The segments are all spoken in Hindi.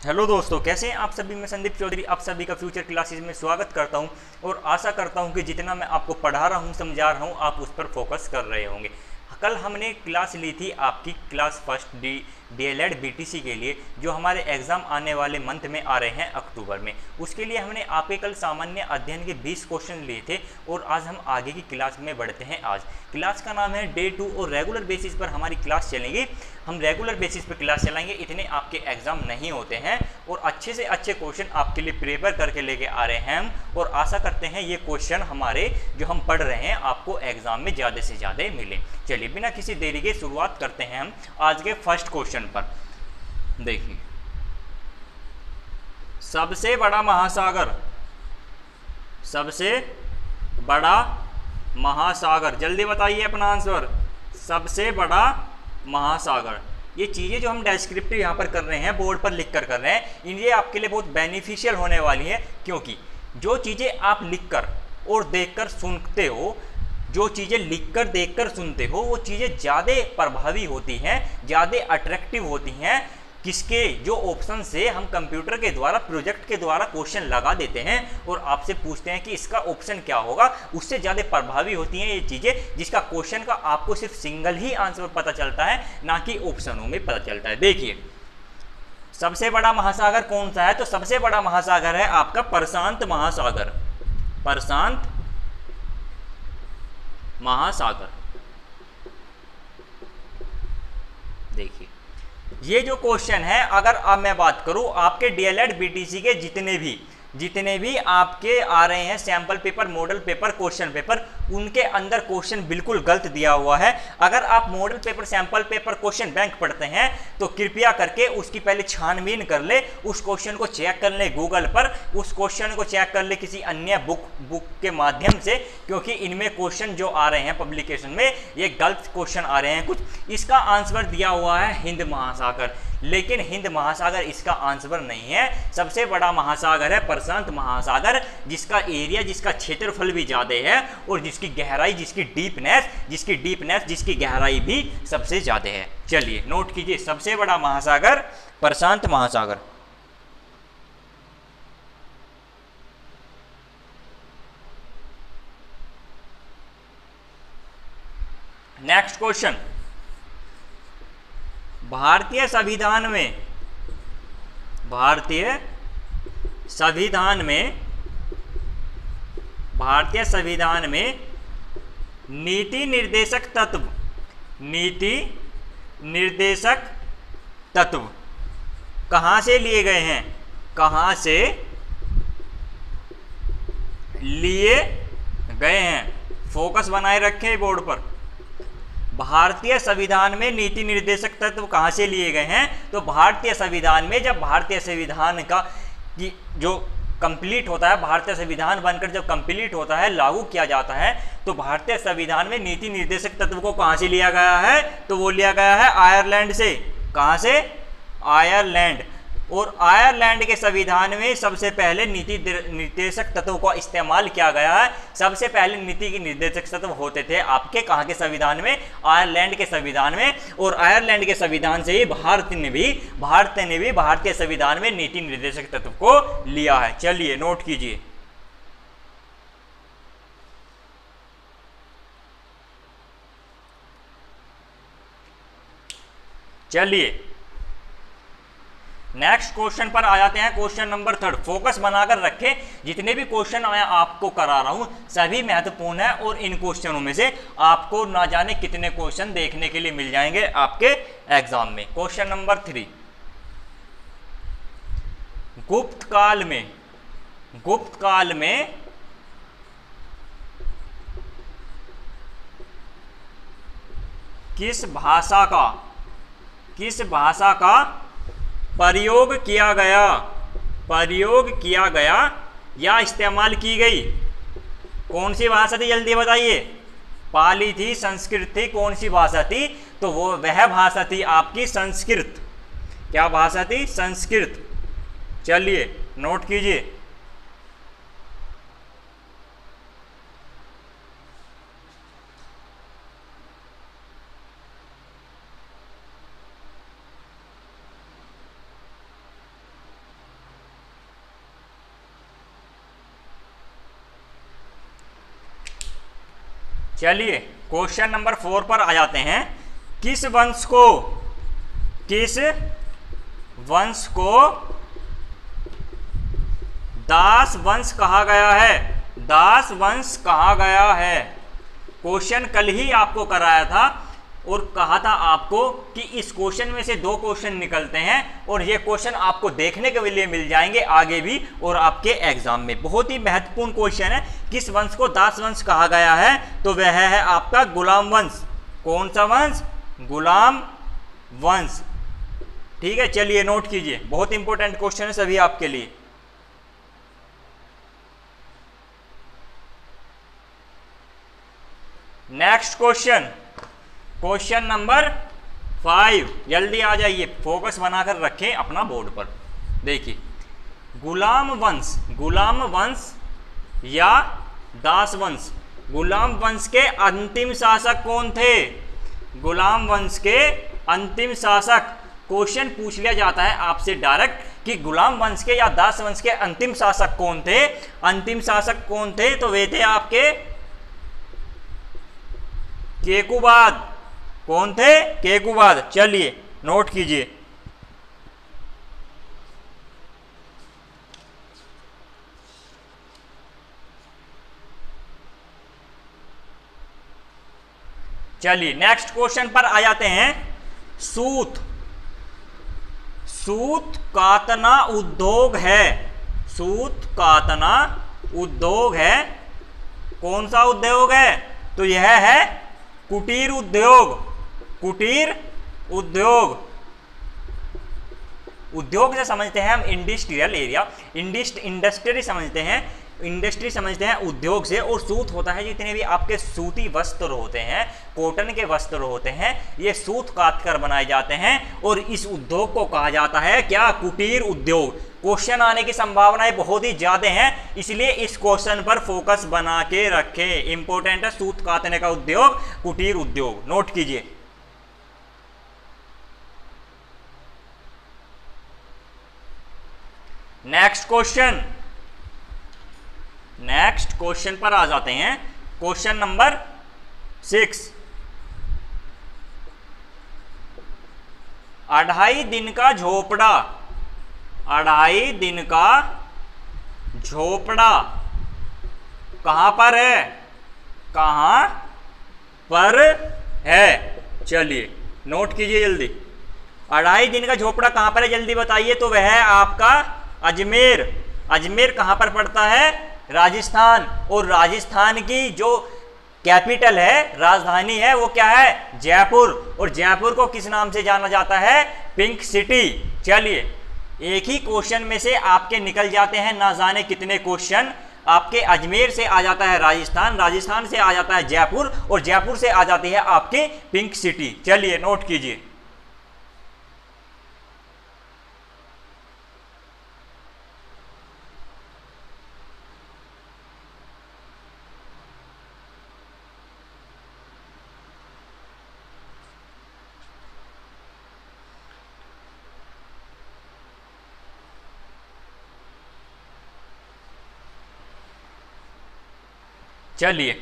हेलो दोस्तों, कैसे हैं आप सभी। मैं संदीप चौधरी आप सभी का फ्यूचर क्लासेस में स्वागत करता हूं और आशा करता हूं कि जितना मैं आपको पढ़ा रहा हूं, समझा रहा हूं, आप उस पर फोकस कर रहे होंगे। कल हमने क्लास ली थी आपकी क्लास फर्स्ट डीएलएड बीटीसी के लिए, जो हमारे एग्ज़ाम आने वाले मंथ में आ रहे हैं अक्टूबर में। उसके लिए हमने आपके कल सामान्य अध्ययन के 20 क्वेश्चन लिए थे और आज हम आगे की क्लास में बढ़ते हैं। आज क्लास का नाम है डे 2 और रेगुलर बेसिस पर हमारी क्लास चलेंगी। हम रेगुलर बेसिस पर क्लास चलाएंगे, इतने आपके एग्जाम नहीं होते हैं और अच्छे से अच्छे क्वेश्चन आपके लिए प्रिपेयर करके लेके आ रहे हैं हम, और आशा करते हैं ये क्वेश्चन हमारे जो हम पढ़ रहे हैं आपको एग्जाम में ज़्यादा से ज़्यादा मिले। चलिए बिना किसी देरी के शुरुआत करते हैं हम आज के फर्स्ट क्वेश्चन पर। देखिए, सबसे बड़ा महासागर, सबसे बड़ा महासागर, जल्दी बताइए अपना आंसर। सबसे बड़ा महासागर। ये चीज़ें जो हम डिस्क्रिप्टिव यहाँ पर कर रहे हैं, बोर्ड पर लिख कर रहे हैं, ये आपके लिए बहुत बेनिफिशियल होने वाली है, क्योंकि जो चीज़ें आप लिखकर और देखकर सुनते हो, जो चीज़ें लिखकर देखकर सुनते हो, वो चीज़ें ज़्यादा प्रभावी होती हैं, ज़्यादा अट्रैक्टिव होती हैं। किसके, जो ऑप्शन से हम कंप्यूटर के द्वारा, प्रोजेक्ट के द्वारा क्वेश्चन लगा देते हैं और आपसे पूछते हैं कि इसका ऑप्शन क्या होगा, उससे ज़्यादा प्रभावी होती हैं ये चीज़ें, जिसका क्वेश्चन का आपको सिर्फ सिंगल ही आंसर पता चलता है, ना कि ऑप्शनों में पता चलता है। देखिए, सबसे बड़ा महासागर कौन सा है, तो सबसे बड़ा महासागर है आपका प्रशांत महासागर। प्रशांत महासागर। देखिए, ये जो क्वेश्चन है, अगर अब मैं बात करूं आपके डीएलएड बीटीसी के जितने भी आपके आ रहे हैं sample paper, model paper, question paper, उनके अंदर क्वेश्चन बिल्कुल गलत दिया हुआ है। अगर आप model paper, sample paper, question bank पढ़ते हैं तो कृपया करके उसकी पहले छानबीन कर ले, उस क्वेश्चन को चेक कर ले गूगल पर, उस क्वेश्चन को चेक कर ले किसी अन्य बुक के माध्यम से, क्योंकि इनमें क्वेश्चन जो आ रहे हैं पब्लिकेशन में, ये गलत क्वेश्चन आ रहे हैं कुछ। इसका आंसर दिया हुआ है हिंद महासागर, लेकिन हिंद महासागर इसका आंसर नहीं है। सबसे बड़ा महासागर है प्रशांत महासागर, जिसका एरिया, जिसका क्षेत्रफल भी ज़्यादा है और जिसकी गहराई, जिसकी गहराई भी सबसे ज़्यादा है। चलिए नोट कीजिए, सबसे बड़ा महासागर प्रशांत महासागर। नेक्स्ट क्वेश्चन, भारतीय संविधान में नीति निर्देशक तत्व कहाँ से लिए गए हैं, कहाँ से लिए गए हैं? फोकस बनाए रखें बोर्ड पर। भारतीय संविधान में नीति निर्देशक तत्व कहाँ से लिए गए हैं, तो भारतीय संविधान में, जब भारतीय संविधान का जो कंप्लीट होता है, भारतीय संविधान बनकर जब कंप्लीट होता है, लागू किया जाता है, तो भारतीय संविधान में नीति निर्देशक तत्व को कहाँ से लिया गया है, तो वो लिया गया है आयरलैंड से। कहाँ से? आयरलैंड। और आयरलैंड के संविधान में सबसे पहले नीति निर्देशक तत्वों का इस्तेमाल किया गया है। सबसे पहले नीति के निर्देशक तत्व होते थे आपके कहाँ के संविधान में? आयरलैंड के संविधान में। और आयरलैंड के संविधान से ही भारत ने भी भारतीय संविधान में नीति निर्देशक तत्व को लिया है। चलिए नोट कीजिए। चलिए नेक्स्ट क्वेश्चन पर आ जाते हैं। क्वेश्चन नंबर 3, फोकस बनाकर रखें, जितने भी क्वेश्चन मैं आपको करा रहा हूं सभी महत्वपूर्ण है और इन क्वेश्चनों में से आपको ना जाने कितने क्वेश्चन देखने के लिए मिल जाएंगे आपके एग्जाम में। क्वेश्चन नंबर 3, गुप्त काल में किस भाषा का प्रयोग किया गया या इस्तेमाल की गई? कौन सी भाषा थी, जल्दी बताइए। पाली थी, संस्कृत थी, कौन सी भाषा थी? तो वह भाषा थी आपकी संस्कृत। क्या भाषा थी? संस्कृत। चलिए नोट कीजिए। चलिए क्वेश्चन नंबर 4 पर आ जाते हैं। किस वंश को दास वंश कहा गया है? दास वंश कहा गया है। क्वेश्चन कल ही आपको कराया था और कहा था आपको कि इस क्वेश्चन में से 2 क्वेश्चन निकलते हैं और ये क्वेश्चन आपको देखने के लिए मिल जाएंगे आगे भी और आपके एग्जाम में। बहुत ही महत्वपूर्ण क्वेश्चन है। किस वंश को दास वंश कहा गया है? तो वह है आपका गुलाम वंश। कौन सा वंश? गुलाम वंश। ठीक है, चलिए नोट कीजिए, बहुत इंपॉर्टेंट क्वेश्चन है सभी आपके लिए। नेक्स्ट क्वेश्चन नंबर 5, जल्दी आ जाइए, फोकस बनाकर रखें अपना बोर्ड पर। देखिए, गुलाम वंश या दास वंश, गुलाम वंश के अंतिम शासक कौन थे? गुलाम वंश के अंतिम शासक। क्वेश्चन पूछ लिया जाता है आपसे डायरेक्ट कि गुलाम वंश के या दास वंश के अंतिम शासक कौन थे? अंतिम शासक कौन थे? तो वे थे आपके केकुबाद। कौन थे? केकुबाद। चलिए नोट कीजिए। चलिए नेक्स्ट क्वेश्चन पर आ जाते हैं। सूत कातना उद्योग है। सूत कातना उद्योग है। कौन सा उद्योग है? तो यह है कुटीर उद्योग। कुटीर उद्योग। उद्योग से समझते हैं हम इंडस्ट्रियल एरिया, इंडस्ट्री समझते हैं, इंडस्ट्री समझते हैं उद्योग से। और सूत होता है जितने भी आपके सूती वस्त्र होते हैं, कॉटन के वस्त्र होते हैं, ये सूत काट कर बनाए जाते हैं और इस उद्योग को कहा जाता है क्या? कुटीर उद्योग। क्वेश्चन आने की संभावनाएं बहुत ही ज्यादा हैं, इसलिए इस क्वेश्चन पर फोकस बना के रखें। इंपॉर्टेंट है सूत काटने का उद्योग, कुटीर उद्योग। नोट कीजिए। नेक्स्ट क्वेश्चन पर आ जाते हैं। Question number 6। 2.5 दिन का झोपड़ा। 2.5 दिन का झोपड़ा कहां पर है? कहां पर है? चलिए नोट कीजिए जल्दी। 2.5 दिन का झोपड़ा कहां पर है? जल्दी बताइए। तो वह है आपका अजमेर। अजमेर कहां पर पड़ता है? राजस्थान। और राजस्थान की जो कैपिटल है, राजधानी है, वो क्या है? जयपुर। और जयपुर को किस नाम से जाना जाता है? Pink city. चलिए एक ही क्वेश्चन में से आपके निकल जाते हैं ना जाने कितने क्वेश्चन। आपके अजमेर से आ जाता है राजस्थान, राजस्थान से आ जाता है जयपुर और जयपुर से आ जाती है आपके पिंक सिटी। चलिए नोट कीजिए। चलिए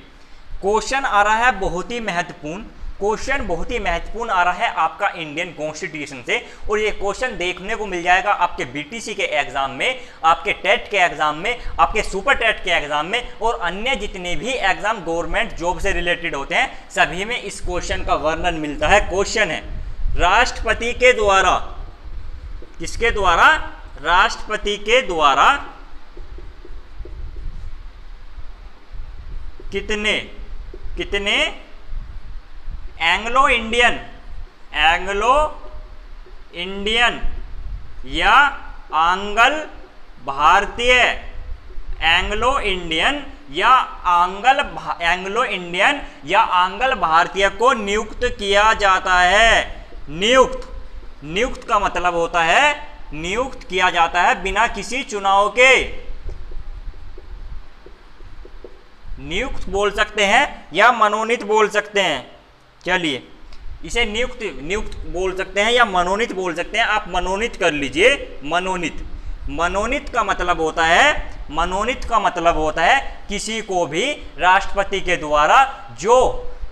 क्वेश्चन आ रहा है बहुत ही महत्वपूर्ण। क्वेश्चन बहुत ही महत्वपूर्ण आ रहा है आपका इंडियन कॉन्स्टिट्यूशन से। और ये क्वेश्चन देखने को मिल जाएगा आपके बीटीसी के एग्जाम में, आपके टेट के एग्जाम में, आपके सुपर टेट के एग्जाम में और अन्य जितने भी एग्जाम गवर्नमेंट जॉब से रिलेटेड होते हैं सभी में इस क्वेश्चन का वर्णन मिलता है। क्वेश्चन है राष्ट्रपति के द्वारा, किसके द्वारा? राष्ट्रपति के द्वारा कितने एंग्लो इंडियन या आंग्ल भारतीय, एंग्लो इंडियन या आंग्ल भारतीय को नियुक्त किया जाता है? नियुक्त का मतलब होता है नियुक्त किया जाता है बिना किसी चुनाव के। नियुक्त बोल सकते हैं या मनोनीत बोल सकते हैं। चलिए इसे नियुक्त बोल सकते हैं या मनोनीत बोल सकते हैं। आप मनोनीत कर लीजिए। मनोनीत का मतलब होता है मनोनीत का मतलब होता है किसी को भी राष्ट्रपति के द्वारा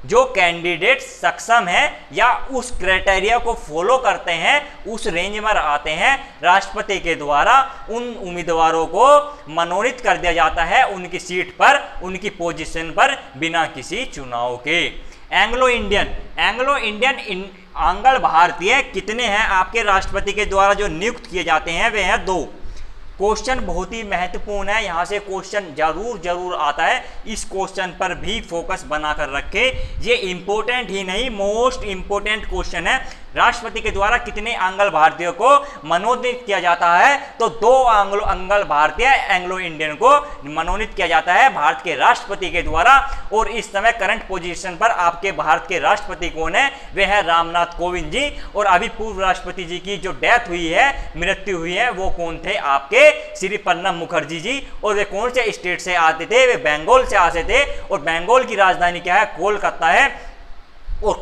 जो कैंडिडेट सक्षम है या उस क्राइटेरिया को फॉलो करते हैं, उस रेंज में आते हैं, राष्ट्रपति के द्वारा उन उम्मीदवारों को मनोनीत कर दिया जाता है उनकी सीट पर, उनकी पोजीशन पर, बिना किसी चुनाव के। एंग्लो इंडियन आंग्ल भारतीय कितने हैं आपके राष्ट्रपति के द्वारा जो नियुक्त किए जाते हैं? वे हैं 2। क्वेश्चन बहुत ही महत्वपूर्ण है, यहाँ से क्वेश्चन जरूर आता है, इस क्वेश्चन पर भी फोकस बनाकर रखे। ये इंपॉर्टेंट ही नहीं, मोस्ट इंपॉर्टेंट क्वेश्चन है। राष्ट्रपति के द्वारा कितने आंग्ल भारतीयों को मनोनीत किया जाता है? तो 2 आंग्ल भारतीय एंग्लो इंडियन को मनोनीत किया जाता है भारत के राष्ट्रपति के द्वारा। और इस समय करंट पोजीशन पर आपके भारत के राष्ट्रपति कौन है? वे है रामनाथ कोविंद जी। और अभी पूर्व राष्ट्रपति जी की जो डेथ हुई है, मृत्यु हुई है, वो कौन थे? आपके श्री प्रणब मुखर्जी जी। और वे कौन से स्टेट से आते थे? वे बंगाल से आते थे। और बंगाल की राजधानी क्या है? कोलकाता है। और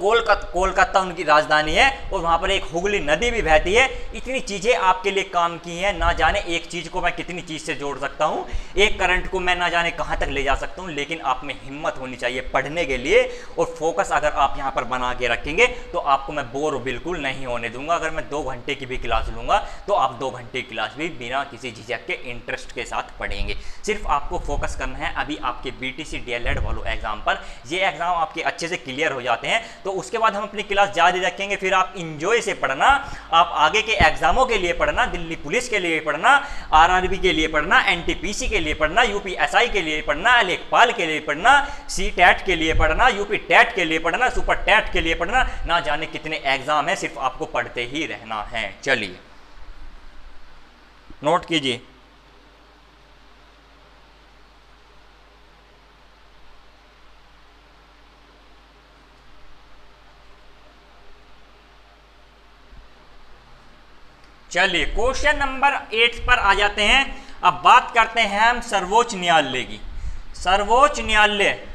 कोलकाता उनकी राजधानी है। और वहां पर एक हुगली नदी भी बहती है। इतनी चीजें आपके लिए काम की हैं, ना जाने एक चीज को मैं कितनी चीज से जोड़ सकता हूं, एक करंट को मैं ना जाने कहां तक ले जा सकता हूं। लेकिन आप में हिम्मत होनी चाहिए पढ़ने के लिए, और फोकस अगर आप यहां पर बना के रखेंगे तो आपको मैं बोर बिल्कुल नहीं होने दूंगा। अगर मैं 2 घंटे की भी क्लास लूंगा तो आप 2 घंटे की क्लास भी बिना किसी झिझक के इंटरेस्ट के साथ पढ़ेंगे। सिर्फ आपको फोकस करना है अभी आपके BTC DLED वालों एग्जाम पर। ये एग्जाम आपके अच्छे से क्लियर हो जाते हैं तो उसके बाद हम अपनी क्लास जारी रखेंगे। फिर आप इंजॉय से पढ़ना, आप आगे के एग्जामों के लिए पढ़ना, दिल्ली पुलिस के लिए पढ़ना, RRB के लिए पढ़ना, NTPC के लिए पढ़ना, UPSI के लिए पढ़ना, लेखपाल के लिए पढ़ना, CTET के लिए पढ़ना, UP TET के लिए पढ़ना, सुपर टेट के लिए पढ़ना, ना जाने कितने एग्जाम है, सिर्फ आपको पढ़ते ही रहना है। चलिए नोट कीजिए। चलिए क्वेश्चन नंबर 8 पर आ जाते हैं। अब बात करते हैं हम सर्वोच्च न्यायालय की। सर्वोच्च न्यायालय,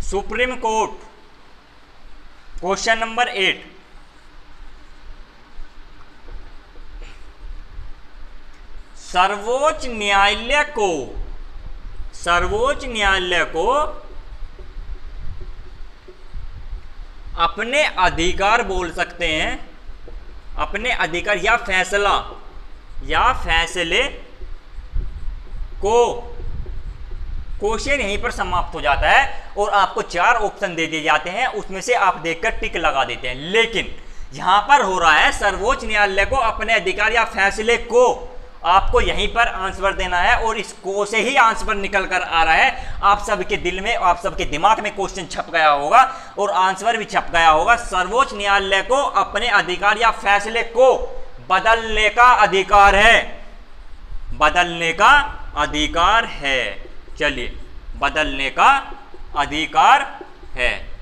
सुप्रीम कोर्ट। क्वेश्चन नंबर 8, सर्वोच्च न्यायालय को अपने अधिकार बोल सकते हैं, अपने अधिकार या फैसले को, क्वेश्चन यहीं पर समाप्त हो जाता है और आपको 4 ऑप्शन दे दिए जाते हैं, उसमें से आप देखकर टिक लगा देते हैं। लेकिन यहां पर हो रहा है सर्वोच्च न्यायालय को अपने अधिकार या फैसले को, आपको यहीं पर आंसर देना है और इस को से ही आंसर निकल कर आ रहा है। आप सबके दिल में, आप सबके दिमाग में क्वेश्चन छप गया होगा और आंसर भी छप गया होगा। सर्वोच्च न्यायालय को अपने अधिकार या फैसले को बदलने का अधिकार है, बदलने का अधिकार है। चलिए, बदलने का अधिकार है।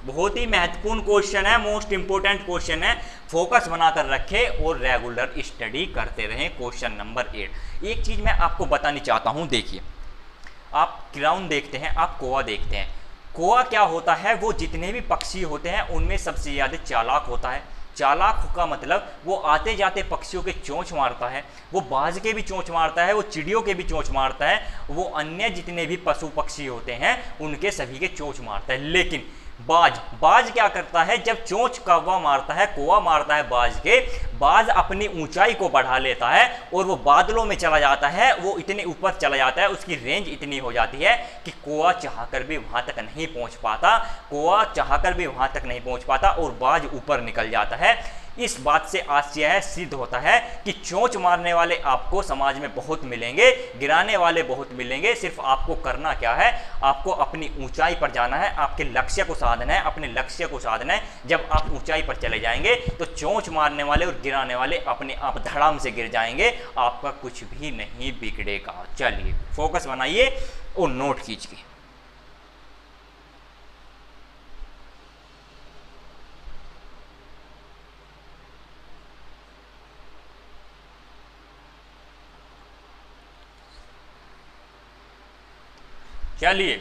बहुत ही महत्वपूर्ण क्वेश्चन है, मोस्ट इंपोर्टेंट क्वेश्चन है। फोकस बनाकर रखें और रेगुलर स्टडी करते रहें। क्वेश्चन नंबर 8, एक चीज मैं आपको बतानी चाहता हूं। देखिए, आप क्राउन देखते हैं, आप कौवा देखते हैं। कौवा क्या होता है? वो जितने भी पक्षी होते हैं उनमें सबसे ज्यादा चालाक होता है। चालाक का मतलब वो आते जाते पक्षियों के चोंच मारता है, वो बाज के भी चोंच मारता है, वो चिड़ियों के भी चोंच मारता है, वो अन्य जितने भी पशु पक्षी होते हैं उनके सभी के चोंच मारता है। लेकिन बाज क्या करता है? जब चोंच कौवा मारता है, कौवा मारता है बाज के, बाज अपनी ऊंचाई को बढ़ा लेता है और वो बादलों में चला जाता है, वो इतने ऊपर चला जाता है, उसकी रेंज इतनी हो जाती है कि कौवा चाहकर भी वहां तक नहीं पहुंच पाता, कौवा चाहकर भी वहां तक नहीं पहुंच पाता और बाज ऊपर निकल जाता है। इस बात से आश्चर्य है, सिद्ध होता है कि चोंच मारने वाले आपको समाज में बहुत मिलेंगे, गिराने वाले बहुत मिलेंगे। सिर्फ आपको करना क्या है? आपको अपनी ऊंचाई पर जाना है, आपके लक्ष्य को साधना है, अपने लक्ष्य को साधना है। जब आप ऊंचाई पर चले जाएंगे तो चोंच मारने वाले और गिराने वाले अपने आप धड़ाम से गिर जाएंगे, आपका कुछ भी नहीं बिगड़ेगा। चलिए, फोकस बनाइए और नोट कीजिए। चलिए,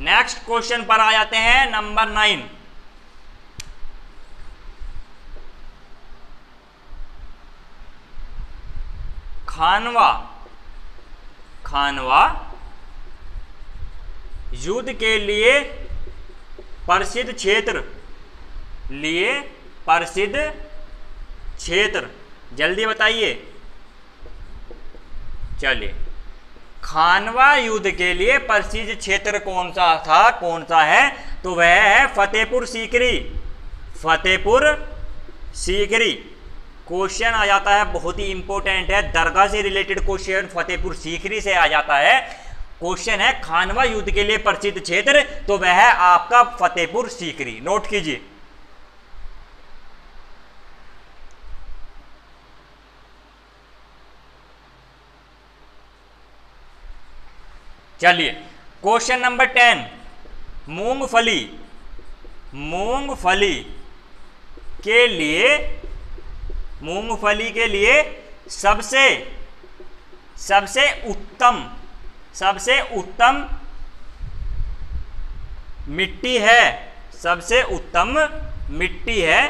नेक्स्ट क्वेश्चन पर आ जाते हैं। नंबर 9, खानवा खानवा युद्ध के लिए प्रसिद्ध क्षेत्र, लिए प्रसिद्ध क्षेत्र, जल्दी बताइए। चलिए, खानवा युद्ध के लिए प्रसिद्ध क्षेत्र कौन सा था, कौन सा है, तो वह है फतेहपुर सीकरी। फतेहपुर सीकरी क्वेश्चन आ जाता है, बहुत ही इंपॉर्टेंट है, दरगाह से रिलेटेड क्वेश्चन फतेहपुर सीकरी से आ जाता है। क्वेश्चन है खानवा युद्ध के लिए प्रसिद्ध क्षेत्र, तो वह है आपका फतेहपुर सीकरी, नोट कीजिए। चलिए, क्वेश्चन नंबर 10, मूंगफली, मूंगफली के लिए, मूंगफली के लिए सबसे उत्तम, सबसे उत्तम मिट्टी है, सबसे उत्तम मिट्टी है,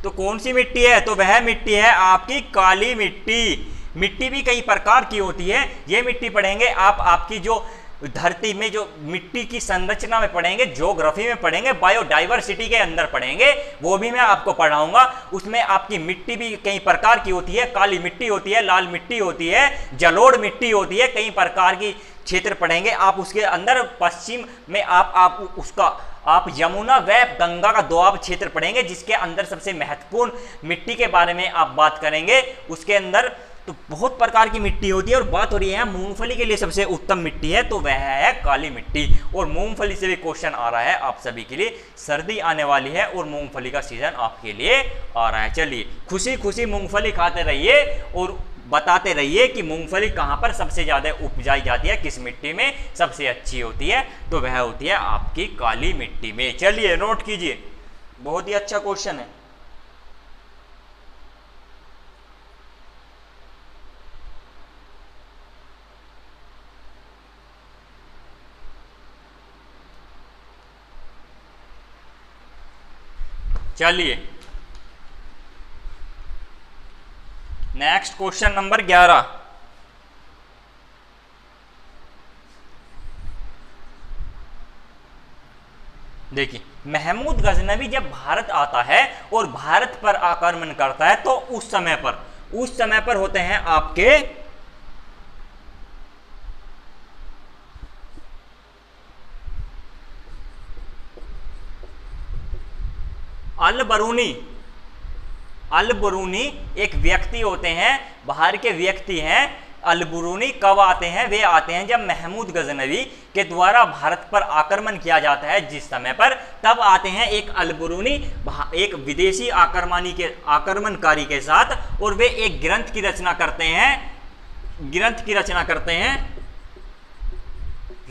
तो कौन सी मिट्टी है, तो वह मिट्टी है आपकी काली मिट्टी। मिट्टी भी कई प्रकार की होती है, ये मिट्टी पढ़ेंगे आप, आपकी जो धरती में जो मिट्टी की संरचना में पढ़ेंगे, ज्योग्राफी में पढ़ेंगे, बायोडाइवर्सिटी के अंदर पढ़ेंगे, वो भी मैं आपको पढ़ाऊंगा। उसमें आपकी मिट्टी भी कई प्रकार की होती है, काली मिट्टी होती है, लाल मिट्टी होती है, जलोढ़ मिट्टी होती है, कई प्रकार की क्षेत्र पढ़ेंगे आप। उसके अंदर पश्चिम में आप उसका आप यमुना व गंगा का दोआब क्षेत्र पढ़ेंगे, जिसके अंदर सबसे महत्वपूर्ण मिट्टी के बारे में आप बात करेंगे। उसके अंदर तो बहुत प्रकार की मिट्टी होती है, और बात हो रही है मूंगफली के लिए सबसे उत्तम मिट्टी है, तो वह है काली मिट्टी। और मूंगफली से भी क्वेश्चन आ रहा है आप सभी के लिए, सर्दी आने वाली है और मूंगफली का सीजन आपके लिए आ रहा है। चलिए, खुशी खुशी मूंगफली खाते रहिए और बताते रहिए कि मूंगफली कहाँ पर सबसे ज़्यादा उपजाई जाती है, किस मिट्टी में सबसे अच्छी होती है, तो वह होती है आपकी काली मिट्टी में। चलिए, नोट कीजिए, बहुत ही अच्छा क्वेश्चन है। चलिए, नेक्स्ट क्वेश्चन नंबर 11, देखिए, महमूद गजनवी जब भारत आता है और भारत पर आक्रमण करता है, तो उस समय पर होते हैं आपके अल-बरूनी। अल-बरूनी एक व्यक्ति होते हैं, बाहर के व्यक्ति हैं। अल-बरूनी कब आते हैं, वे आते हैं जब महमूद गजनवी के द्वारा भारत पर आक्रमण किया जाता है, जिस समय पर, तब आते हैं एक अल-बरूनी, एक विदेशी आक्रमणकारी के साथ, और वे एक ग्रंथ की रचना करते हैं, ग्रंथ की रचना करते हैं,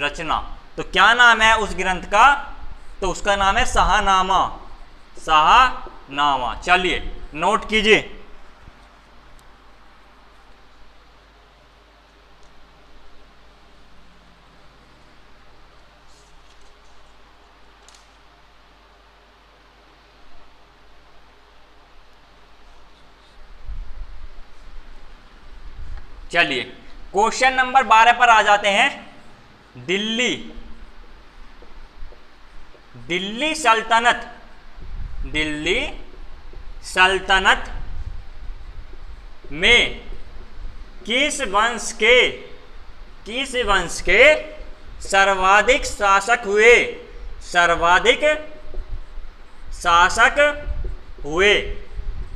रचना। तो क्या नाम है उस ग्रंथ का, तो उसका नाम है शाहनामा, शाहनामा। चलिए, नोट कीजिए। चलिए, क्वेश्चन नंबर 12 पर आ जाते हैं। दिल्ली, दिल्ली सल्तनत, दिल्ली सल्तनत में किस वंश के सर्वाधिक शासक हुए, सर्वाधिक शासक हुए?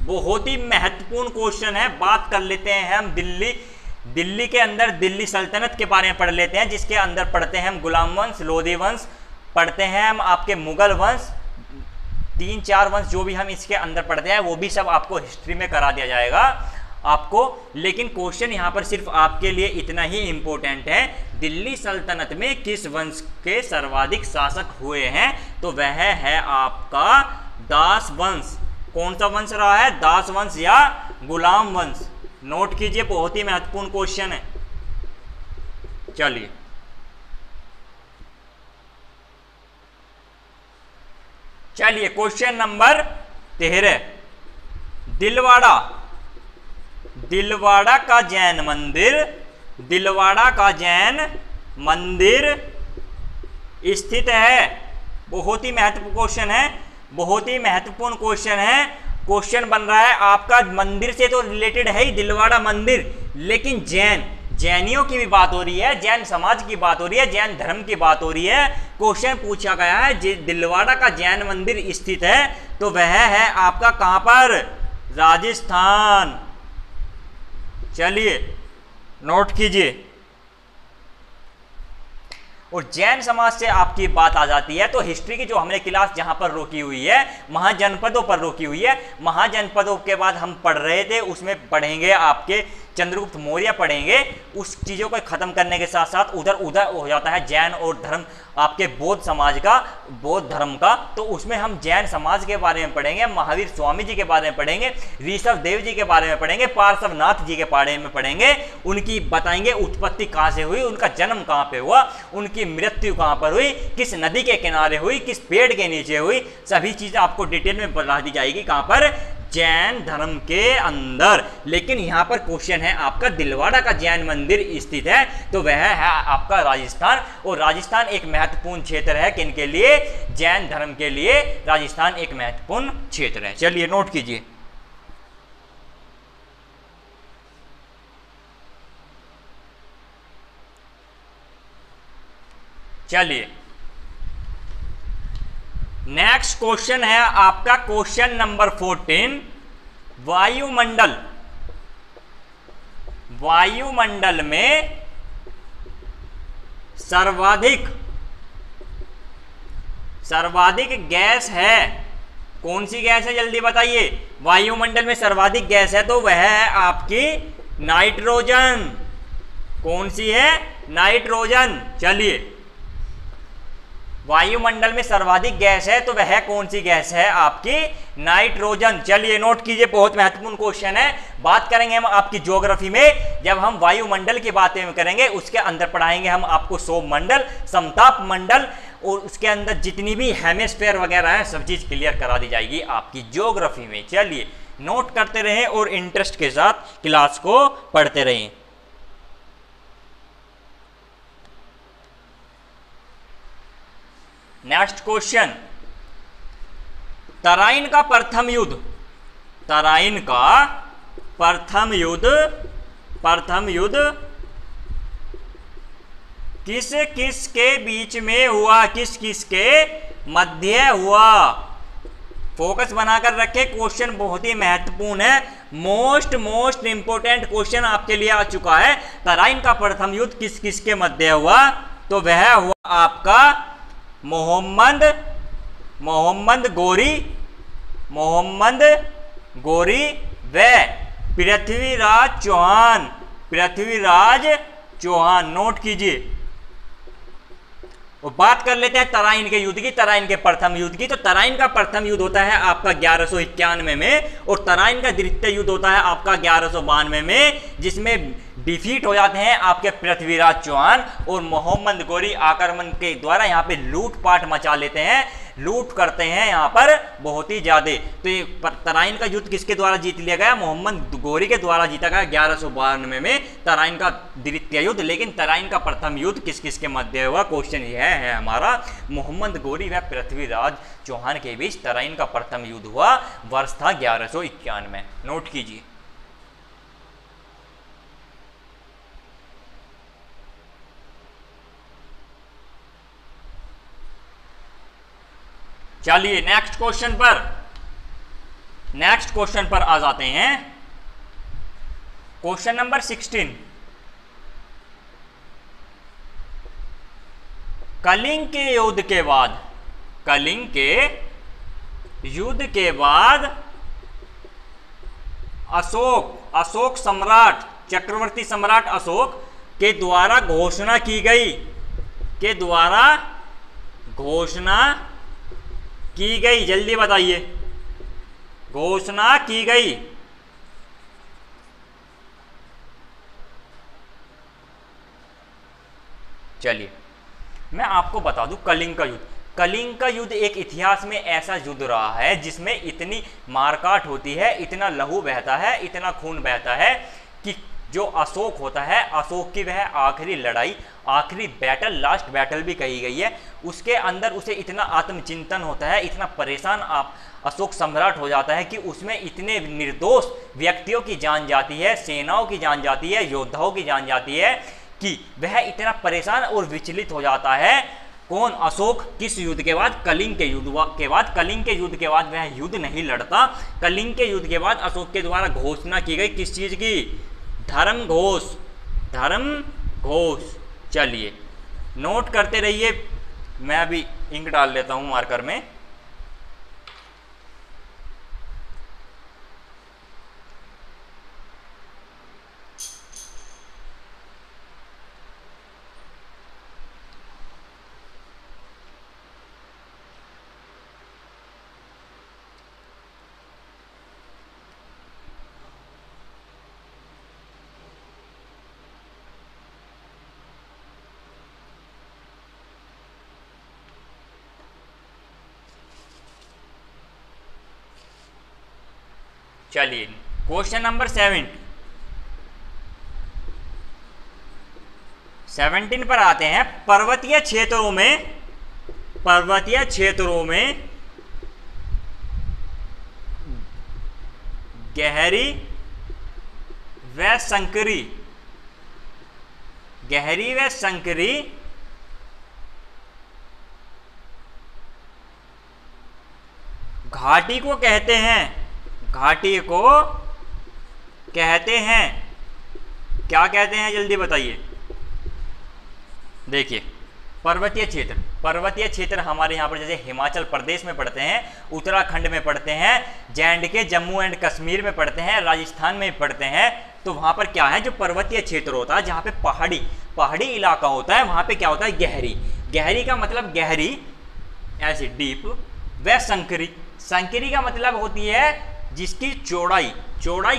बहुत ही महत्वपूर्ण क्वेश्चन है। बात कर लेते हैं हम दिल्ली के अंदर दिल्ली सल्तनत के बारे में पढ़ लेते हैं, जिसके अंदर पढ़ते हैं हम गुलाम वंश, लोधी वंश, पढ़ते हैं हम आपके मुगल वंश, 3-4 वंश जो भी हम इसके अंदर पढ़ते हैं, वो भी सब आपको हिस्ट्री में करा दिया जाएगा आपको। लेकिन क्वेश्चन यहाँ पर सिर्फ आपके लिए इतना ही इंपॉर्टेंट है, दिल्ली सल्तनत में किस वंश के सर्वाधिक शासक हुए हैं, तो वह है आपका दास वंश। कौन सा वंश रहा है, दास वंश या गुलाम वंश? नोट कीजिए, बहुत ही महत्वपूर्ण क्वेश्चन है। चलिए, चलिए क्वेश्चन नंबर 13, दिलवाड़ा, दिलवाड़ा का जैन मंदिर दिलवाड़ा का जैन मंदिर स्थित है? बहुत ही महत्वपूर्ण क्वेश्चन है, बहुत ही महत्वपूर्ण क्वेश्चन है। क्वेश्चन बन रहा है आपका, मंदिर से तो रिलेटेड है ही दिलवाड़ा मंदिर, लेकिन जैनियों की भी बात हो रही है, जैन समाज की बात हो रही है, जैन धर्म की बात हो रही है। क्वेश्चन पूछा गया है दिलवाड़ा का जैन मंदिर स्थित है, तो वह है आपका कहां पर? राजस्थान। चलिए नोट कीजिए। और जैन समाज से आपकी बात आ जाती है तो हिस्ट्री की जो हमने क्लास जहां पर रोकी हुई है, महाजनपदों पर रोकी हुई है, महाजनपदों के बाद हम पढ़ रहे थे, उसमें पढ़ेंगे आपके चंद्रगुप्त मौर्य पढ़ेंगे। उस चीज़ों को ख़त्म करने के साथ साथ उधर हो जाता है जैन और धर्म, आपके बौद्ध समाज का, बौद्ध धर्म का। तो उसमें हम जैन समाज के बारे में पढ़ेंगे, महावीर स्वामी जी के बारे में पढ़ेंगे, ऋषभ देव जी के बारे में पढ़ेंगे, पार्श्वनाथ जी के बारे में पढ़ेंगे। उनकी बताएंगे उत्पत्ति कहाँ से हुई, उनका जन्म कहाँ पे हुआ, उनकी मृत्यु कहाँ पर हुई, किस नदी के किनारे हुई, किस पेड़ के नीचे हुई, सभी चीज़ें आपको डिटेल में बता दी जाएगी। कहाँ पर? जैन धर्म के अंदर। लेकिन यहाँ पर क्वेश्चन है आपका, दिलवाड़ा का जैन मंदिर स्थित है, तो वह है आपका राजस्थान। और राजस्थान एक महत्वपूर्ण क्षेत्र है किनके लिए? जैन धर्म के लिए राजस्थान एक महत्वपूर्ण क्षेत्र है। चलिए नोट कीजिए। चलिए नेक्स्ट क्वेश्चन है आपका क्वेश्चन नंबर 14। वायुमंडल में सर्वाधिक गैस है, कौन सी गैस है जल्दी बताइए? वायुमंडल में सर्वाधिक गैस है तो वह है आपकी नाइट्रोजन। कौन सी है? नाइट्रोजन। चलिए वायुमंडल में सर्वाधिक गैस है तो वह कौन सी गैस है? आपकी नाइट्रोजन। चलिए नोट कीजिए, बहुत महत्वपूर्ण क्वेश्चन है। बात करेंगे हम आपकी ज्योग्राफी में, जब हम वायुमंडल की बातें करेंगे उसके अंदर पढ़ाएंगे हम आपको सौर मंडल, समताप मंडल, और उसके अंदर जितनी भी हेमिस्फीयर वगैरह है सब चीज क्लियर करा दी जाएगी आपकी ज्योग्राफी में। चलिए नोट करते रहें और इंटरेस्ट के साथ क्लास को पढ़ते रहें। नेक्स्ट क्वेश्चन, तराइन का प्रथम युद्ध किस किस के बीच में हुआ, किस किस के मध्य हुआ? फोकस बनाकर रखे, क्वेश्चन बहुत ही महत्वपूर्ण है, मोस्ट इंपोर्टेंट क्वेश्चन आपके लिए आ चुका है। तराइन का प्रथम युद्ध किस किस के मध्य हुआ? तो वह हुआ आपका मोहम्मद गोरी व पृथ्वीराज चौहान। नोट कीजिए। और बात कर लेते हैं तराइन के युद्ध की, तराइन के प्रथम युद्ध की। तो तराइन का प्रथम युद्ध होता है आपका 1191 में, और तराइन का द्वितीय युद्ध होता है आपका 1192 में, जिसमें डिफीट हो जाते हैं आपके पृथ्वीराज चौहान, और मोहम्मद गोरी आक्रमण के द्वारा यहाँ पे लूटपाट मचा लेते हैं, लूट करते हैं यहाँ पर बहुत ही ज्यादा। तो ये तराइन का युद्ध किसके द्वारा जीत लिया गया? मोहम्मद गोरी के द्वारा जीता गया 1192 में तराइन का द्वितीय युद्ध। लेकिन तराइन का प्रथम युद्ध किस किस के मध्य हुआ? क्वेश्चन यह है हमारा, मोहम्मद गोरी व पृथ्वीराज चौहान के बीच तराइन का प्रथम युद्ध हुआ, वर्ष था 1191। नोट कीजिए। चलिए नेक्स्ट क्वेश्चन पर आ जाते हैं। Question number 16। कलिंग के युद्ध के बाद अशोक सम्राट, चक्रवर्ती सम्राट अशोक के द्वारा घोषणा की गई, जल्दी बताइए। घोषणा की गई। चलिए मैं आपको बता दूं, कलिंग का युद्ध एक इतिहास में ऐसा युद्ध रहा है जिसमें इतनी मारकाट होती है, इतना लहू बहता है, इतना खून बहता है कि जो अशोक होता है, अशोक की वह आखिरी लड़ाई, आखिरी बैटल, लास्ट बैटल भी कही गई है, उसके अंदर उसे इतना आत्मचिंतन होता है, इतना परेशान आप अशोक सम्राट हो जाता है कि उसमें इतने निर्दोष व्यक्तियों की जान जाती है, सेनाओं की जान जाती है, योद्धाओं की जान जाती है कि वह इतना परेशान और विचलित हो जाता है। कौन? अशोक। किस युद्ध के बाद? कलिंग के युद्ध के बाद। कलिंग के युद्ध के बाद वह युद्ध नहीं लड़ता। कलिंग के युद्ध के बाद अशोक के द्वारा घोषणा की गई किस चीज की? धर्म घोष। धर्म घोष। चलिए नोट करते रहिए, मैं अभी इंक डाल लेता हूं मार्कर में। चलिए क्वेश्चन नंबर 17 पर आते हैं। पर्वतीय क्षेत्रों में गहरी व संकरी घाटी को कहते हैं। घाटी को कहते हैं, क्या कहते हैं? जल्दी बताइए। देखिए पर्वतीय क्षेत्र हमारे यहाँ पर जैसे हिमाचल प्रदेश में पड़ते हैं, उत्तराखंड में पड़ते हैं, J&K जम्मू एंड कश्मीर में पड़ते हैं, राजस्थान में पड़ते हैं। तो वहाँ पर क्या है, जो पर्वतीय क्षेत्र होता है, जहाँ पे पहाड़ी इलाका होता है, वहाँ पे क्या होता है? गहरी का मतलब गहरी, ऐसे डीप। व संकरी का मतलब होती है जिसकी चौड़ाई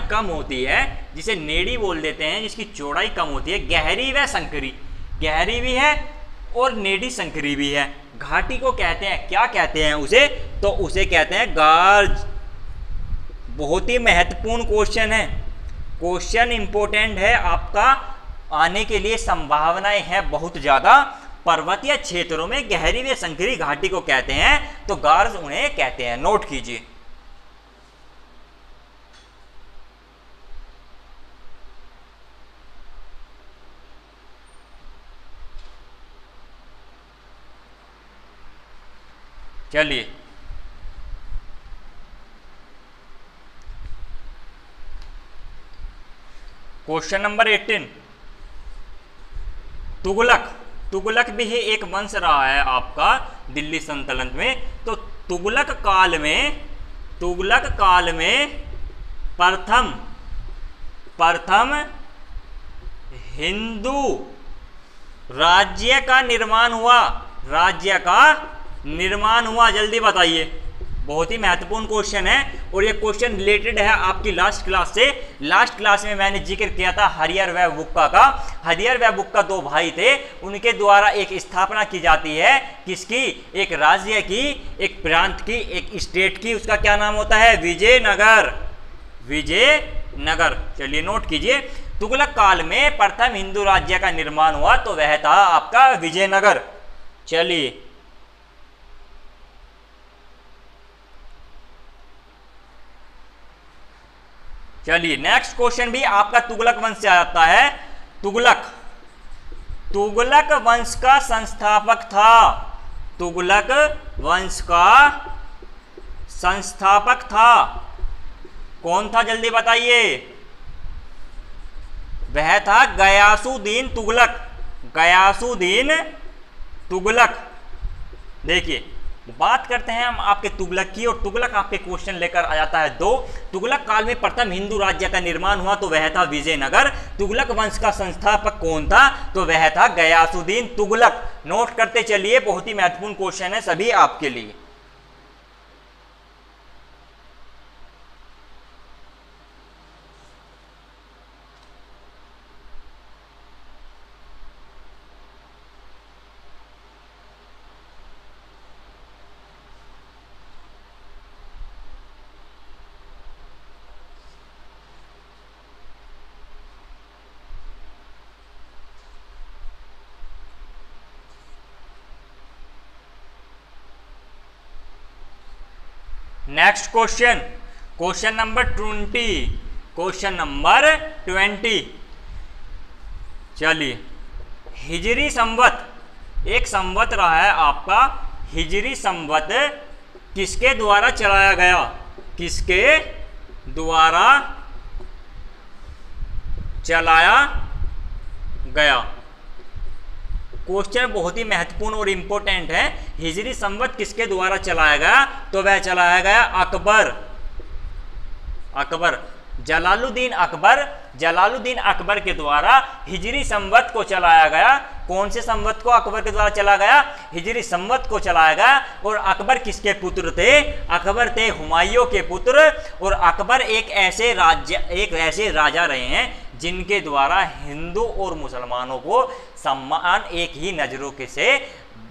कम होती है, जिसे नेड़ी बोल देते हैं, जिसकी चौड़ाई कम होती है। गहरी व संकरी, गहरी भी है और नेड़ी संकरी भी है। घाटी को कहते हैं, क्या कहते हैं उसे? तो उसे कहते हैं गार्ज। बहुत ही महत्वपूर्ण क्वेश्चन है, क्वेश्चन इंपॉर्टेंट है आपका, आने के लिए संभावनाएं हैं बहुत ज़्यादा। पर्वतीय क्षेत्रों में गहरी व संकरी घाटी को कहते हैं, तो गार्ज उन्हें कहते हैं। नोट कीजिए। चलिए क्वेश्चन नंबर 18। तुगलक भी एक वंश रहा है आपका दिल्ली सल्तनत में। तो तुगलक काल में प्रथम हिंदू राज्य का निर्माण हुआ। जल्दी बताइए, बहुत ही महत्वपूर्ण क्वेश्चन है और ये क्वेश्चन रिलेटेड है आपकी लास्ट क्लास से। लास्ट क्लास में मैंने जिक्र किया था हरिहर व बुक्का का। हरिहर व बुक्का दो भाई थे, उनके द्वारा एक स्थापना की जाती है किसकी? एक राज्य की, एक प्रांत की, एक स्टेट की। उसका क्या नाम होता है? विजयनगर। चलिए नोट कीजिए। तुगलक काल में प्रथम हिंदू राज्य का निर्माण हुआ, तो वह था आपका विजयनगर। चलिए नेक्स्ट क्वेश्चन भी आपका तुगलक वंश से आता है। तुगलक वंश का संस्थापक था। कौन था? जल्दी बताइए। वह था गयासुद्दीन तुगलक। देखिए बात करते हैं हम आपके तुगलक की, और तुगलक आपके क्वेश्चन लेकर आ जाता है 2। तुगलक काल में प्रथम हिंदू राज्य का निर्माण हुआ, तो वह था विजयनगर। तुगलक वंश का संस्थापक कौन था? तो वह था गयासुद्दीन तुगलक। नोट करते चलिए, बहुत ही महत्वपूर्ण क्वेश्चन है सभी आपके लिए। Next question, question number 20, question number 20। चलिए, हिजरी संवत, एक संवत रहा है आपका हिजरी संवत, किसके द्वारा चलाया गया, किसके द्वारा चलाया गया। क्वेश्चन बहुत ही महत्वपूर्ण और इंपॉर्टेंट है। हिजरी संवत किसके द्वारा चलाया गया, तो वह चलाया गया अकबर, अकबर जलालुद्दीन अकबर, जलालुद्दीन अकबर के द्वारा हिजरी संवत को चलाया गया। कौन से संवत को अकबर के द्वारा चला गया, हिजरी संवत को चलाया गया। और अकबर किसके पुत्र थे, अकबर थे हुमायूं के पुत्र। और अकबर एक ऐसे राजा रहे हैं जिनके द्वारा हिंदू और मुसलमानों को सम्मान एक ही नजरों के से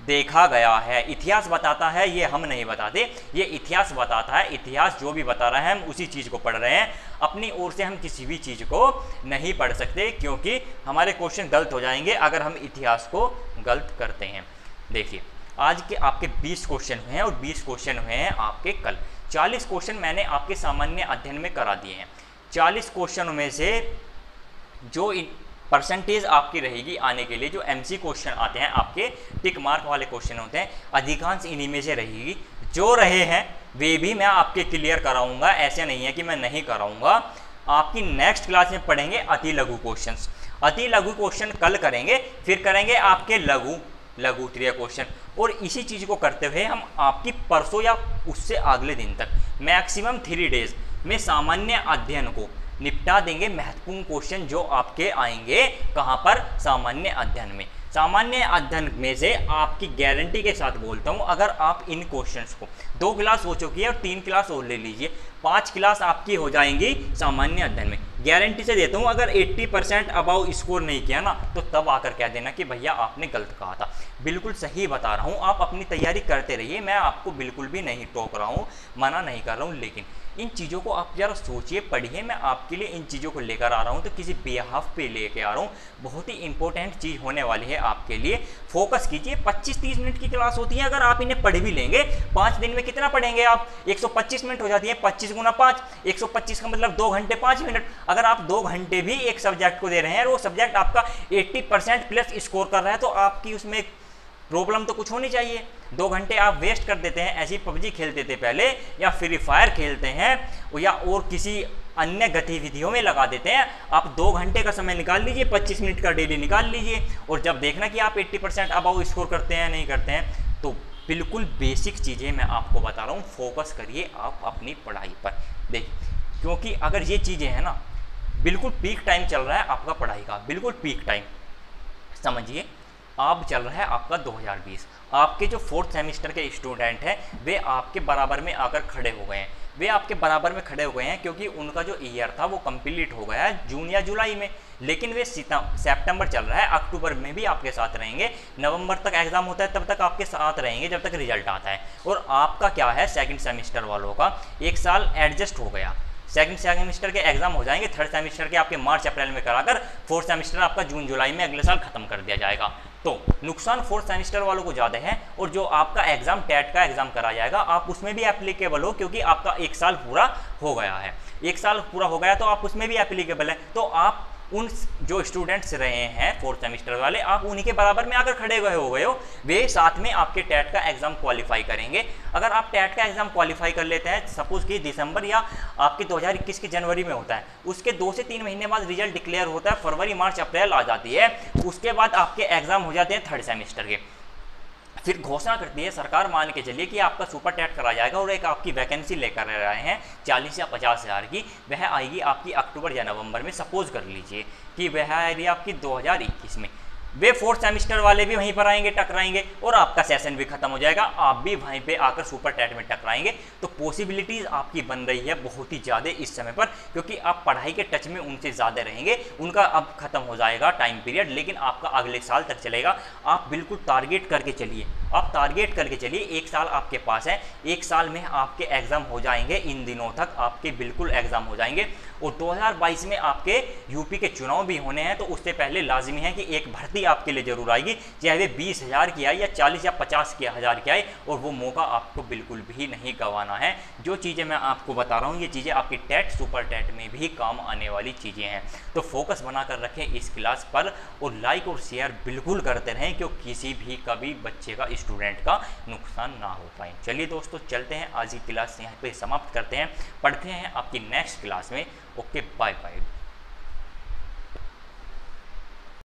देखा गया है। इतिहास बताता है, ये हम नहीं बताते, ये इतिहास बताता है। इतिहास जो भी बता रहा है हम उसी चीज़ को पढ़ रहे हैं, अपनी ओर से हम किसी भी चीज़ को नहीं पढ़ सकते, क्योंकि हमारे क्वेश्चन गलत हो जाएंगे अगर हम इतिहास को गलत करते हैं। देखिए, आज के आपके 20 क्वेश्चन हुए हैं और 20 क्वेश्चन हुए हैं आपके कल। 40 क्वेश्चन मैंने आपके सामान्य अध्ययन में करा दिए हैं। 40 क्वेश्चनों में से जो परसेंटेज आपकी रहेगी आने के लिए, जो एमसी क्वेश्चन आते हैं आपके टिक मार्क वाले क्वेश्चन होते हैं, अधिकांश इन्हीं में से रहेगी। जो रहे हैं वे भी मैं आपके क्लियर कराऊंगा, ऐसे नहीं है कि मैं नहीं कराऊंगा। आपकी नेक्स्ट क्लास में पढ़ेंगे अति लघु क्वेश्चंस। अति लघु क्वेश्चन कल करेंगे, फिर करेंगे आपके लघु उत्तरीय क्वेश्चन। और इसी चीज़ को करते हुए हम आपकी परसों या उससे अगले दिन तक मैक्सिमम 3 डेज में सामान्य अध्ययन को निपटा देंगे। महत्वपूर्ण क्वेश्चन जो आपके आएंगे कहाँ पर, सामान्य अध्ययन में। सामान्य अध्ययन में से आपकी गारंटी के साथ बोलता हूँ, अगर आप इन क्वेश्चंस को 2 क्लास हो चुकी है और 3 क्लास और ले लीजिए, 5 क्लास आपकी हो जाएंगी सामान्य अध्ययन में। गारंटी से देता हूँ, अगर 80% अबाउ स्कोर नहीं किया ना, तो तब आकर कह देना कि भैया आपने गलत कहा था। बिल्कुल सही बता रहा हूँ, आप अपनी तैयारी करते रहिए, मैं आपको बिल्कुल भी नहीं टोक रहा हूँ, मना नहीं कर रहा हूँ। लेकिन इन चीज़ों को आप ज़रा सोचिए, पढ़िए। मैं आपके लिए इन चीज़ों को लेकर आ रहा हूँ तो किसी बेहाफ पे लेके आ रहा हूँ। बहुत ही इंपॉर्टेंट चीज़ होने वाली है आपके लिए। फोकस कीजिए। 25-30 मिनट की क्लास होती है, अगर आप इन्हें पढ़ भी लेंगे 5 दिन में कितना पढ़ेंगे आप, 125 मिनट हो जाती है। 25 गुना 5, 125 का मतलब 2 घंटे 5 मिनट। अगर आप 2 घंटे भी एक सब्जेक्ट को दे रहे हैं और वो सब्जेक्ट आपका 80% प्लस स्कोर कर रहा है, तो आपकी उसमें प्रॉब्लम तो कुछ होनी चाहिए। 2 घंटे आप वेस्ट कर देते हैं, ऐसी पबजी खेलते थे पहले, या फ्री फायर खेलते हैं, या और किसी अन्य गतिविधियों में लगा देते हैं। आप 2 घंटे का समय निकाल लीजिए, 25 मिनट का डेली निकाल लीजिए, और जब देखना कि आप 80% अबाउ स्कोर करते हैं नहीं करते हैं, तो बिल्कुल बेसिक चीज़ें मैं आपको बता रहा हूँ। फोकस करिए आप अपनी पढ़ाई पर। देखिए, क्योंकि अगर ये चीज़ें हैं ना, बिल्कुल पीक टाइम चल रहा है आपका पढ़ाई का, बिल्कुल पीक टाइम समझिए। अब चल रहा है आपका 2020। आपके जो 4th सेमेस्टर के स्टूडेंट हैं वे आपके बराबर में आकर खड़े हो गए हैं। वे आपके बराबर में खड़े हो गए हैं क्योंकि उनका जो ईयर था वो कंप्लीट हो गया है जून या जुलाई में, लेकिन वे सितंबर चल रहा है, अक्टूबर में भी आपके साथ रहेंगे, नवंबर तक एग्जाम होता है तब तक आपके साथ रहेंगे जब तक रिजल्ट आता है। और आपका क्या है, 2nd सेमेस्टर वालों का 1 साल एडजस्ट हो गया। 2nd सेमेस्टर के एग्जाम हो जाएंगे, 3rd सेमेस्टर के आपके मार्च अप्रैल में कराकर 4th सेमेस्टर आपका जून जुलाई में अगले साल खत्म कर दिया जाएगा। तो नुकसान 4th सेमेस्टर वालों को ज़्यादा है। और जो आपका एग्जाम टेट का एग्जाम करा जाएगा, आप उसमें भी एप्लीकेबल हो, क्योंकि आपका 1 साल पूरा हो गया है। 1 साल पूरा हो गया तो आप उसमें भी एप्लीकेबल है। तो आप उन जो स्टूडेंट्स रहे हैं 4th सेमेस्टर वाले, आप उन्हीं के बराबर में आकर खड़े हुए हो गए हो। वे साथ में आपके टेट का एग्जाम क्वालिफाई करेंगे। अगर आप टेट का एग्जाम क्वालिफाई कर लेते हैं, सपोज कि दिसंबर या आपके 2021 की जनवरी में होता है, उसके 2 से 3 महीने बाद रिजल्ट डिक्लेयर होता है, फरवरी मार्च अप्रैल आ जाती है, उसके बाद आपके एग्जाम हो जाते हैं 3rd सेमेस्टर के। फिर घोषणा करती है सरकार, मान के चलिए कि आपका सुपर टेट करा जाएगा और एक आपकी वैकेंसी लेकर रहे हैं 40 या 50 हज़ार की, वह आएगी आपकी अक्टूबर या नवंबर में। सपोज कर लीजिए कि वह आएगी आपकी 2021 में। वे 4th सेमेस्टर वाले भी वहीं पर आएंगे, टकराएंगे, और आपका सेशन भी खत्म हो जाएगा, आप भी वहीं पे आकर सुपर टेट में टकराएंगे। तो पॉसिबिलिटीज़ आपकी बन रही है बहुत ही ज़्यादा इस समय पर, क्योंकि आप पढ़ाई के टच में उनसे ज़्यादा रहेंगे। उनका अब खत्म हो जाएगा टाइम पीरियड, लेकिन आपका अगले साल तक चलेगा। आप बिल्कुल टारगेट करके चलिए, आप टारगेट करके चलिए, 1 साल आपके पास है, 1 साल में आपके एग्ज़ाम हो जाएंगे, इन दिनों तक आपके बिल्कुल एग्ज़ाम हो जाएंगे। और 2022 में आपके यूपी के चुनाव भी होने हैं, तो उससे पहले लाजमी है कि एक भर्ती आपके लिए ज़रूर आएगी, चाहे वे 20,000 की आए या 40 या 50,000 की आए, और वो मौका आपको बिल्कुल भी नहीं गंवाना है। जो चीज़ें मैं आपको बता रहा हूँ ये चीज़ें आपकी टेट सुपर टेट में भी काम आने वाली चीज़ें हैं। तो फोकस बना कर रखें इस क्लास पर, और लाइक और शेयर बिल्कुल करते रहें, क्योंकि किसी भी कभी बच्चे का, स्टूडेंट का नुकसान ना हो पाए। चलिए दोस्तों, चलते हैं, आज की क्लास यहाँ पे समाप्त करते हैं, पढ़ते हैं आपकी नेक्स्ट क्लास में। Okay, bye bye.